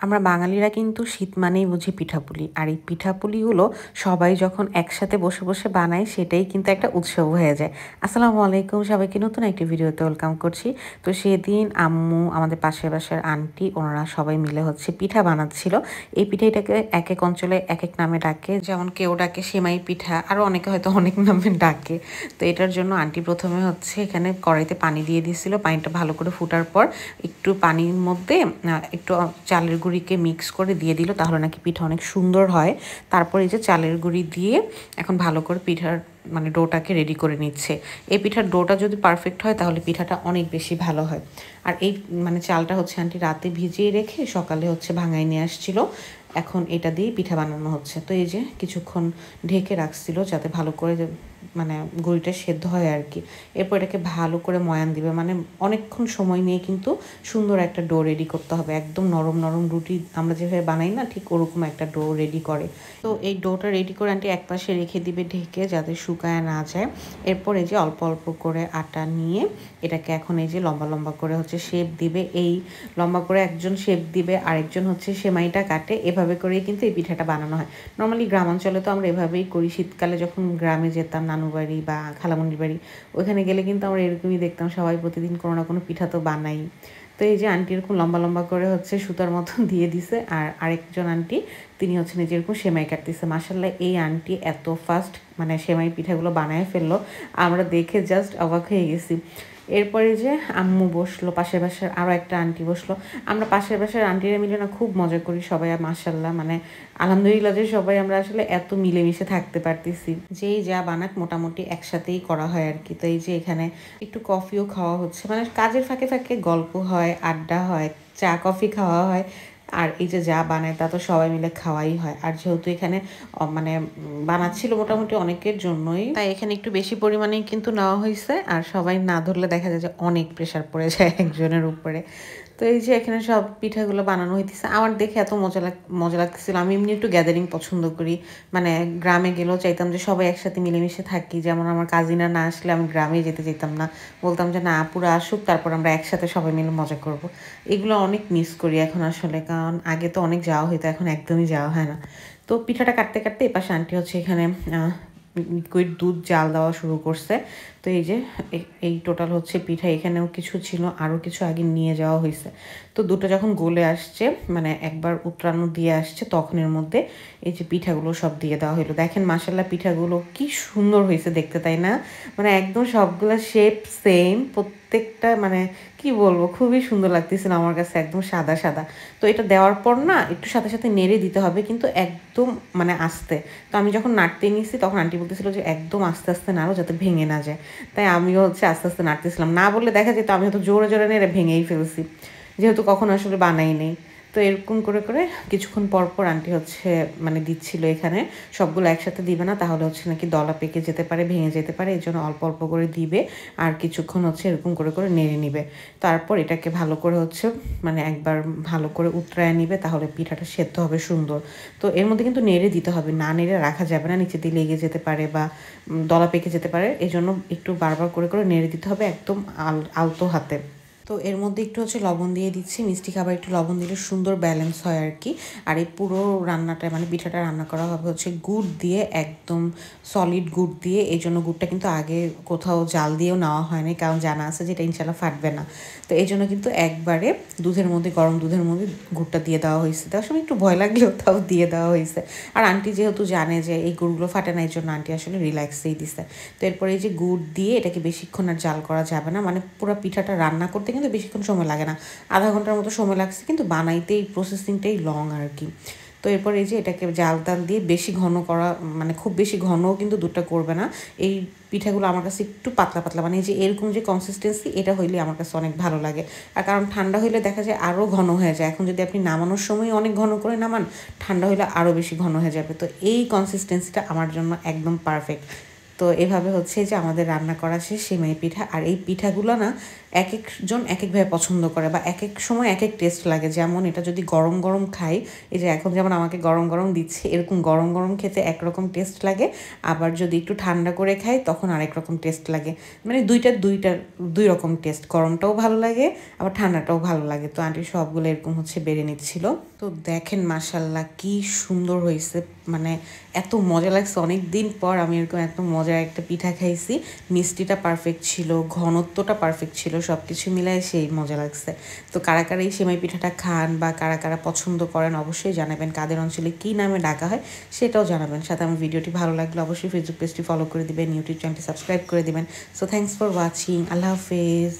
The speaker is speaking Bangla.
আমরা বাঙালিরা কিন্তু শীত মানেই বুঝি পিঠাপুলি। আর এই পিঠাপুলিগুলো সবাই যখন একসাথে বসে, বসে বানায় সেটাই কিন্তু একটা উৎসব হয়ে যায়। আসসালামু আলাইকুম, সবাইকে নতুন একটি ভিডিওতে ওয়েলকাম করছি। তো সেদিন আম্মু, আমাদের পাশের বাসার আন্টি ওনারা সবাই মিলে হচ্ছে পিঠা বানাচ্ছিল। এই পিঠাটাকে একেক অঞ্চলে একেক নামে ডাকে। যেমন কেউ ডাকে সেমাই পিঠা, আরও অনেকে হয়তো অনেক নামে ডাকে। তো এটার জন্য আন্টি প্রথমে হচ্ছে এখানে কড়াইতে পানি দিয়ে দিয়েছিল। পানিটা ভালো করে ফুটার পর একটু পানির মধ্যে একটু চালের গুঁড়িকে মিক্স করে দিয়ে দিল, তাহলে নাকি পিঠা অনেক সুন্দর হয়। তারপর এই যে চালের গুঁড়ি দিয়ে এখন ভালো করে পিঠার মানে ডোটাকে রেডি করে নিচ্ছে। এই পিঠার ডোটা যদি পারফেক্ট হয় তাহলে পিঠাটা অনেক বেশি ভালো হয়। আর এই মানে চালটা হচ্ছে আন্টি রাতে ভিজিয়ে রেখে সকালে হচ্ছে ভাঙায় নিয়ে আসছিল। এখন এটা দিয়েই পিঠা বানানো হচ্ছে। তো এই যে কিছুক্ষণ ঢেকে রাখছিল যাতে ভালো করে মানে গুঁড়িটা সেদ্ধ হয় আর কি। এরপর এটাকে ভালো করে ময়ান দিবে, মানে অনেকক্ষণ সময় নিয়ে কিন্তু সুন্দর একটা ডো রেডি করতে হবে। একদম নরম নরম রুটি আমরা যেভাবে বানাই না, ঠিক ওরকম একটা ডো রেডি করে। তো এই ডোটা রেডি করে আন্টি এক পাশে রেখে দিবে ঢেকে, যাতে শুকায় না যায়। এরপর এই যে অল্প অল্প করে আটা নিয়ে এটাকে এখন এই যে লম্বা লম্বা করে হচ্ছে শেপ দিবে। এই লম্বা করে একজন শেপ দিবে, আরেকজন হচ্ছে সেমাইটা কাটে। এভাবে করেই কিন্তু এই পিঠাটা বানানো হয়। নর্মালি গ্রামাঞ্চলে তো আমরা এভাবেই করি। শীতকালে যখন গ্রামে যেতাম, নানু বাড়ি বা খালামণির বাড়ি, ওইখানে গেলে কিন্তু আমরা এরকমই দেখতাম, সবাই প্রতিদিন কোনো না কোনো পিঠা তো বানাই। তো এই যে আন্টি এরকম লম্বা লম্বা করে হচ্ছে সুতার মতো দিয়ে দিছে। আর আরেকজন আন্টি তিনি হচ্ছে নিজে এরকম সেমাই কাটতেছে। মাশাআল্লাহ, এই আন্টি এত ফাস্ট মানে সেমাই পিঠাগুলো বানায় ফেললো, আমরা দেখে জাস্ট অবাক হয়ে গেছি। এরপরে যে আম্মু বসলো, পাশের বাসার আরও একটা আন্টি বসলো। আমরা পাশের বাসার আন্টিরা মিলে না খুব মজা করি সবাই। মাশাআল্লাহ, মানে আলহামদুলিল্লাহ যে সবাই আমরা আসলে এত মিলেমিশে থাকতে পারতেছি। যেই যা বানাক মোটামুটি একসাথেই করা হয় আর কি। তো এই যে এখানে একটু কফিও খাওয়া হচ্ছে, মানে কাজের ফাঁকে ফাঁকে গল্প হয়, আড্ডা হয়, চা কফি খাওয়া হয়। আর এই যে যা বানায় তা তো সবাই মিলে খাওয়াই হয়। আর যেহেতু এখানে মানে বানাচ্ছিল মোটামুটি অনেকের জন্যই, তাই এখানে একটু বেশি পরিমাণেই কিন্তু নেওয়া হয়েছে। আর সবাই না ধরলে দেখা যায় যে অনেক প্রেশার পড়ে যায় একজনের উপরে। তো এই যে এখানে সব পিঠাগুলো বানানো হইতেছে। আমার দেখে এত মজা লাগতেছিল। আমি এমনি একটু গ্যাদারিং পছন্দ করি, মানে গ্রামে গেলেও চাইতাম যে সবাই একসাথে মিলেমিশে থাকি। যেমন আমার কাজিনরা না আসলে আমি গ্রামে যেতে চাইতাম না, বলতাম যে না, আপুরা আসুক, তারপর আমরা একসাথে সবাই মিলে মজা করব। এগুলো অনেক মিস করি এখন আসলে, কারণ আগে তো অনেক যাওয়া হইতো, এখন একদমই যাওয়া হয় না। তো পিঠাটা কাটতে কাটতে এপাশে আন্টি হচ্ছে এখানে লিকুইড দুধ জাল দেওয়া শুরু করছে। তো এই যে এই টোটাল হচ্ছে পিঠা। এখানেও কিছু ছিল, আরও কিছু আগে নিয়ে যাওয়া হয়েছে। তো দুটো যখন গলে আসছে, মানে একবার উতরানো দিয়ে আসছে, তখন এর মধ্যে এই যে পিঠাগুলো সব দিয়ে দেওয়া হলো। দেখেন মাশাআল্লাহ, পিঠাগুলো কি সুন্দর হয়েছে দেখতে, তাই না? মানে একদম সবগুলো শেপ সেম, প্রত্যেকটা মানে কি বলবো, খুবই সুন্দর লাগতেছিল আমার কাছে, একদম সাদা সাদা। তো এটা দেওয়ার পর না একটু সাথে সাথে নেড়ে দিতে হবে, কিন্তু একদম মানে আস্তে। তো আমি যখন নাড়তে নিয়েছি তখন আন্টি বলতেছিল যে একদম আস্তে আস্তে নাড়ো যাতে ভেঙে না যায়। তাই আমিও হচ্ছে আস্তে আস্তে নাড়তেছিলাম, না বললে দেখা যেত আমি হয়তো জোরে জোরে নেড়ে ভেঙেই ফেলছি, যেহেতু কখনো আসলে বানাই নেই। তো এরকম করে করে কিছুক্ষণ পর পর আন্টি হচ্ছে মানে দিচ্ছিল। এখানে সবগুলো একসাথে দিবে না, তাহলে হচ্ছে নাকি দলা পেকে যেতে পারে, ভেঙে যেতে পারে, এই জন্য অল্প অল্প করে দিবে। আর কিছুক্ষণ হচ্ছে এরকম করে করে নেড়ে নিবে। তারপর এটাকে ভালো করে হচ্ছে মানে একবার ভালো করে উতরায় নিবে, তাহলে পিঠাটা সেদ্ধ হবে সুন্দর। তো এর মধ্যে কিন্তু নেড়ে দিতে হবে, না নেড়ে রাখা যাবে না, নিচে দিয়ে লেগে যেতে পারে বা দলা পেকে যেতে পারে। এই জন্য একটু বারবার করে করে নেড়ে দিতে হবে, একদম আলতো হাতে। তো এর মধ্যে একটু হচ্ছে লবণ দিয়ে দিচ্ছি। মিষ্টি খাবার একটু লবণ দিলে সুন্দর ব্যালেন্স হয় আর কি। আর এই পুরো রান্নাটা মানে পিঠাটা রান্না করা হবে হচ্ছে গুড় দিয়ে, একদম সলিড গুড় দিয়ে। এই জন্য গুড়টা কিন্তু আগে কোথাও জাল দিয়েও নেওয়া হয়নি, কারণ জানা আছে যে এটা ইনশাল্লাহ ফাটবে না। তো এই জন্য কিন্তু একবারে দুধের মধ্যে, গরম দুধের মধ্যে গুড়টা দিয়ে দেওয়া হয়েছে। তার সময় একটু ভয় লাগলেও তাও দিয়ে দেওয়া হয়েছে। আর আন্টি যেহেতু জানে যে এই গুড়গুলো ফাটে না, এই জন্য আন্টি আসলে রিল্যাক্সেই দিছে। তো এরপরে এই যে গুড় দিয়ে এটাকে বেশিক্ষণ আর জাল করা যাবে না, মানে পুরো পিঠাটা রান্না করতে কিন্তু বেশিক্ষণ সময় লাগে না, আধা ঘন্টার মতো সময় লাগছে, কিন্তু বানাইতে এই প্রসেসিংটাই লং আর কি। তো এরপর এই যে এটাকে জাল টাল দিয়ে বেশি ঘন করা, মানে খুব বেশি ঘনও কিন্তু দুধটা করবে না। এই পিঠাগুলো আমার কাছে একটু পাতলা পাতলা, মানে এই যে এরকম যে কনসিস্টেন্সি, এটা হইলে আমার কাছে অনেক ভালো লাগে। আর কারণ ঠান্ডা হইলে দেখা যায় আরও ঘন হয়ে যায়। এখন যদি আপনি নামানোর সময় অনেক ঘন করে নামান, ঠান্ডা হইলে আরও বেশি ঘন হয়ে যাবে। তো এই কনসিস্টেন্সিটা আমার জন্য একদম পারফেক্ট। তো তো এভাবে হচ্ছে যে আমাদের রান্না করা শেষ সেমাই পিঠা। আর এই পিঠাগুলো না এক একজন এক একভাবে পছন্দ করে বা এক এক সময় এক এক টেস্ট লাগে। যেমন এটা যদি গরম গরম খাই, এই যে এখন যেমন আমাকে গরম গরম দিচ্ছে, এরকম গরম গরম খেতে একরকম টেস্ট লাগে। আবার যদি একটু ঠান্ডা করে খাই তখন আরেক রকম টেস্ট লাগে। মানে দুই রকম টেস্ট, গরমটাও ভালো লাগে আবার ঠান্ডাটাও ভালো লাগে। তো আন্টি সবগুলো এরকম হচ্ছে বেড়ে নিচ্ছিল। তো দেখেন মাশাল্লাহ কি সুন্দর হয়েছে, মানে এত মজা লাগছে। অনেক দিন পর আমি এরকম এত মজার একটা পিঠা খাইছি। মিষ্টিটা পারফেক্ট ছিল, ঘনত্বটা পারফেক্ট ছিল, সব কিছু মিলাই সেই মজা লাগছে। তো কারা কারা এই সেমাই পিঠাটা খান বা কারা কারা পছন্দ করেন অবশ্যই জানাবেন। কাদের অঞ্চলে কী নামে ডাকা হয় সেটাও জানাবেন। সাথে আমার ভিডিওটি ভালো লাগলে অবশ্যই ফেসবুক পেজটি ফলো করে দিবেন, ইউটিউব চ্যানেলটি সাবস্ক্রাইব করে দিবেন। So thanks for watching. Allah হাফেজ।